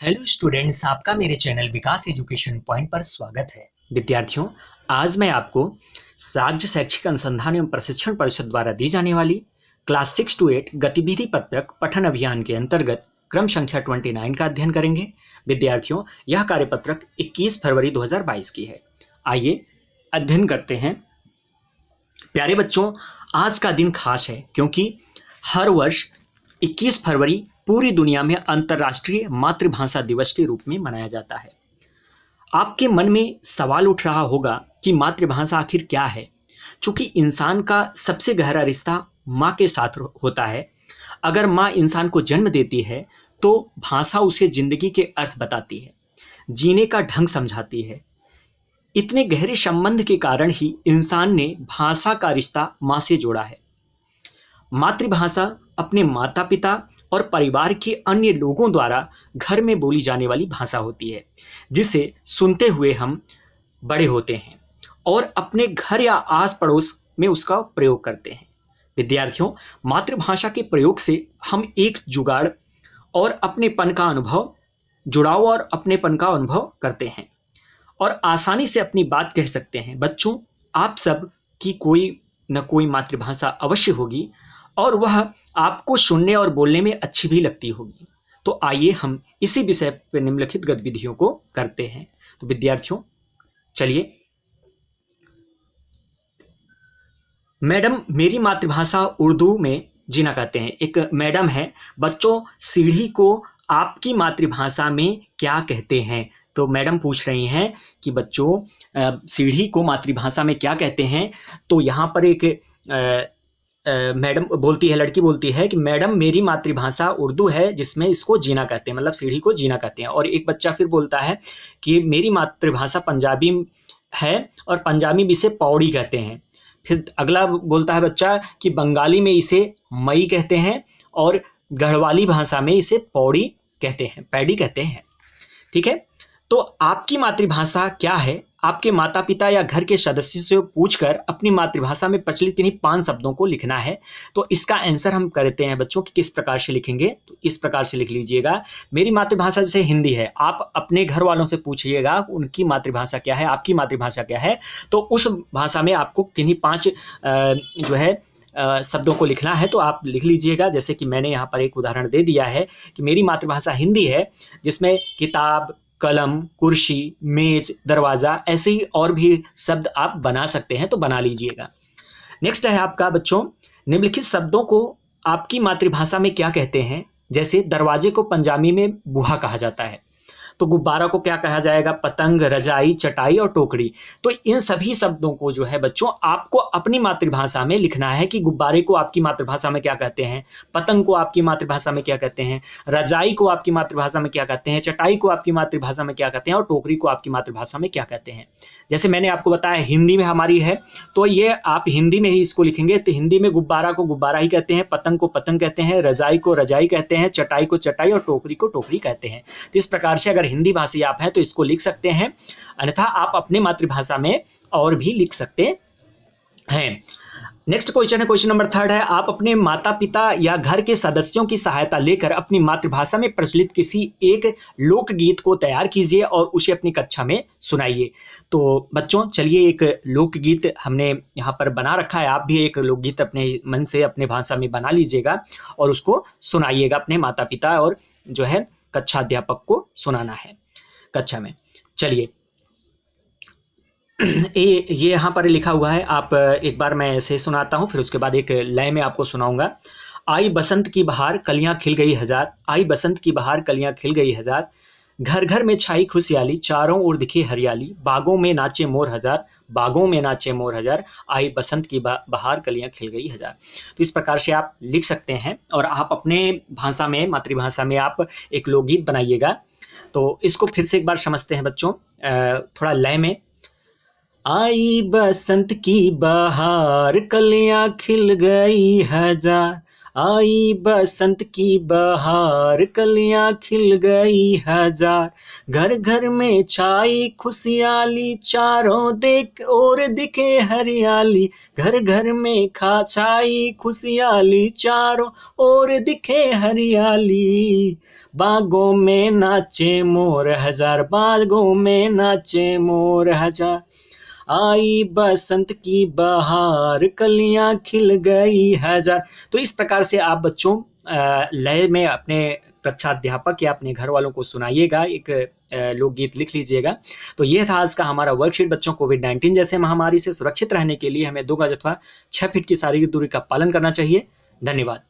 Hello students, आपका मेरे channel विकास education point पर स्वागत है। विद्यार्थियों, आज मैं आपको राज्य शैक्षिक अनुसंधान एवं प्रशिक्षण परिषद द्वारा दी जाने वाली क्लास 6 to 8 गतिविधि पत्रक पठन अभियान के अंतर्गत क्रम संख्या 29 का अध्ययन करेंगे। विद्यार्थियों, यह कार्यपत्रक 21 फरवरी 2022 की है। आइए अध्ययन करते हैं। प्यारे बच्चों, आज का दिन खास है क्योंकि हर वर्ष 21 फरवरी पूरी दुनिया में अंतर्राष्ट्रीय मातृभाषा दिवस के रूप में मनाया जाता है। आपके मन में सवाल उठ रहा होगा कि मातृभाषा आखिर क्या है। चूंकि इंसान का सबसे गहरा रिश्ता माँ के साथ होता है। अगर माँ इंसान को जन्म देती है तो भाषा उसे जिंदगी के अर्थ बताती है, जीने का ढंग समझाती है। इतने गहरे संबंध के कारण ही इंसान ने भाषा का रिश्ता माँ से जोड़ा है। मातृभाषा अपने माता पिता और परिवार के अन्य लोगों द्वारा घर में बोली जाने वाली भाषा होती है, जिसे सुनते हुए हम बड़े होते हैं और अपने घर या आस पड़ोस में उसका प्रयोग करते हैं। विद्यार्थियों, मातृभाषा के प्रयोग से हम एक जुगाड़ और अपनेपन का अनुभव जुड़ाव और अपनेपन का अनुभव करते हैं और आसानी से अपनी बात कह सकते हैं। बच्चों, आप सब की कोई न कोई मातृभाषा अवश्य होगी और वह आपको सुनने और बोलने में अच्छी भी लगती होगी। तो आइए हम इसी विषय पर निम्नलिखित गतिविधियों को करते हैं। तो विद्यार्थियों, चलिए। मैडम, मेरी मातृभाषा उर्दू में जीना कहते हैं। एक मैडम है। बच्चों, सीढ़ी को आपकी मातृभाषा में क्या कहते हैं? तो मैडम पूछ रही हैं कि बच्चों, सीढ़ी को मातृभाषा में क्या कहते हैं? तो यहाँ पर एक मैडम बोलती है, लड़की बोलती है कि मैडम, मेरी मातृभाषा उर्दू है जिसमें इसको जीना कहते हैं, मतलब सीढ़ी को जीना कहते हैं। और एक बच्चा फिर बोलता है कि मेरी मातृभाषा पंजाबी है और पंजाबी में इसे पौड़ी कहते हैं। फिर अगला बोलता है बच्चा कि बंगाली में इसे मई कहते हैं और गढ़वाली भाषा में इसे पौड़ी कहते हैं, पैडी कहते हैं। ठीक है। तो आपकी मातृभाषा क्या है? आपके माता पिता या घर के सदस्यों से पूछकर अपनी मातृभाषा में प्रचलित किन्हीं 5 शब्दों को लिखना है। तो इसका आंसर हम करते हैं बच्चों कि किस प्रकार से लिखेंगे। तो इस प्रकार से लिख लीजिएगा। मेरी मातृभाषा जैसे हिंदी है, आप अपने घर वालों से पूछिएगा उनकी मातृभाषा क्या है, आपकी मातृभाषा क्या है। तो उस भाषा में आपको किन्हीं 5 जो है शब्दों को लिखना है। तो आप लिख लीजिएगा। जैसे कि मैंने यहाँ पर एक उदाहरण दे दिया है कि मेरी मातृभाषा हिंदी है, जिसमें किताब, कलम, कुर्सी, मेज, दरवाजा, ऐसे ही और भी शब्द आप बना सकते हैं, तो बना लीजिएगा। नेक्स्ट है आपका बच्चों, निम्नलिखित शब्दों को आपकी मातृभाषा में क्या कहते हैं? जैसे दरवाजे को पंजाबी में बूहा कहा जाता है, तो गुब्बारा को क्या कहा जाएगा? पतंग, रजाई, चटाई और टोकरी। तो इन सभी शब्दों को जो है बच्चों आपको अपनी मातृभाषा में लिखना है कि गुब्बारे को आपकी मातृभाषा में क्या कहते हैं, पतंग को आपकी मातृभाषा में क्या कहते हैं, रजाई को आपकी मातृभाषा में क्या कहते हैं, चटाई को आपकी मातृभाषा में क्या कहते हैं और टोकरी को आपकी मातृभाषा में क्या कहते हैं। जैसे मैंने आपको बताया हिंदी में हमारी है, तो ये आप हिंदी में ही इसको लिखेंगे। तो हिंदी में गुब्बारा को गुब्बारा ही कहते हैं, पतंग को पतंग कहते हैं, रजाई को रजाई कहते हैं, चटाई को चटाई और टोकरी को टोकरी कहते हैं। तो इस प्रकार से अगर हिंदी भाषी आप हैं तो इसको लिख सकते हैं, अन्यथा आप अपनी मातृभाषा में और भी लिख सकते हैं। नेक्स्ट क्वेश्चन है, क्वेश्चन नंबर 3 है, आप अपने माता पिता या घर के सदस्यों की सहायता लेकर अपनी मातृभाषा में प्रचलित किसी एक लोकगीत को तैयार कीजिए और उसे अपनी कक्षा में सुनाइए। तो बच्चों, चलिए, एक लोकगीत हमने यहाँ पर बना रखा है। आप भी एक लोकगीत अपने मन से अपने भाषा में बना लीजिएगा और उसको सुनाइएगा अपने माता पिता और जो है कक्षा अध्यापक को सुनाना है कक्षा में। चलिए, ये यहाँ पर लिखा हुआ है। आप एक बार मैं ऐसे सुनाता हूँ, फिर उसके बाद एक लय में आपको सुनाऊंगा। आई बसंत की बहार, कलियां खिल गई हजार। आई बसंत की बहार, कलियां खिल गई हजार। घर घर में छाई खुशहाली, चारों ओर दिखे हरियाली। बागों में नाचे मोर हजार, बागों में नाचे मोर हजार। आई बसंत की बहार, कलियां खिल गई हजार। तो इस प्रकार से आप लिख सकते हैं और आप अपने भाषा में, मातृभाषा में आप एक लोकगीत बनाइएगा। तो इसको फिर से एक बार समझते हैं बच्चों, थोड़ा लय में। आई बसंत की बहार, कलियां खिल गई हजार। आई बसंत की बहार, कलियां खिल गई हजार। घर घर में छाई खुशहाली, चारों देख और दिखे हरियाली। घर घर में छाई खुशहाली, चारों और दिखे हरियाली। बागों में नाचे मोर हजार, बागों में नाचे मोर हजार, आई बसंत की बहार, कलियां खिल गई हजार। तो इस प्रकार से आप बच्चों लय में अपने कक्षाध्यापक या अपने घर वालों को सुनाइएगा, एक लोकगीत लिख लीजिएगा। तो ये था आज का हमारा वर्कशीट बच्चों। कोविड-19 जैसे महामारी से सुरक्षित रहने के लिए हमें 2 गज अथवा 6 फीट की शारीरिक दूरी का पालन करना चाहिए। धन्यवाद।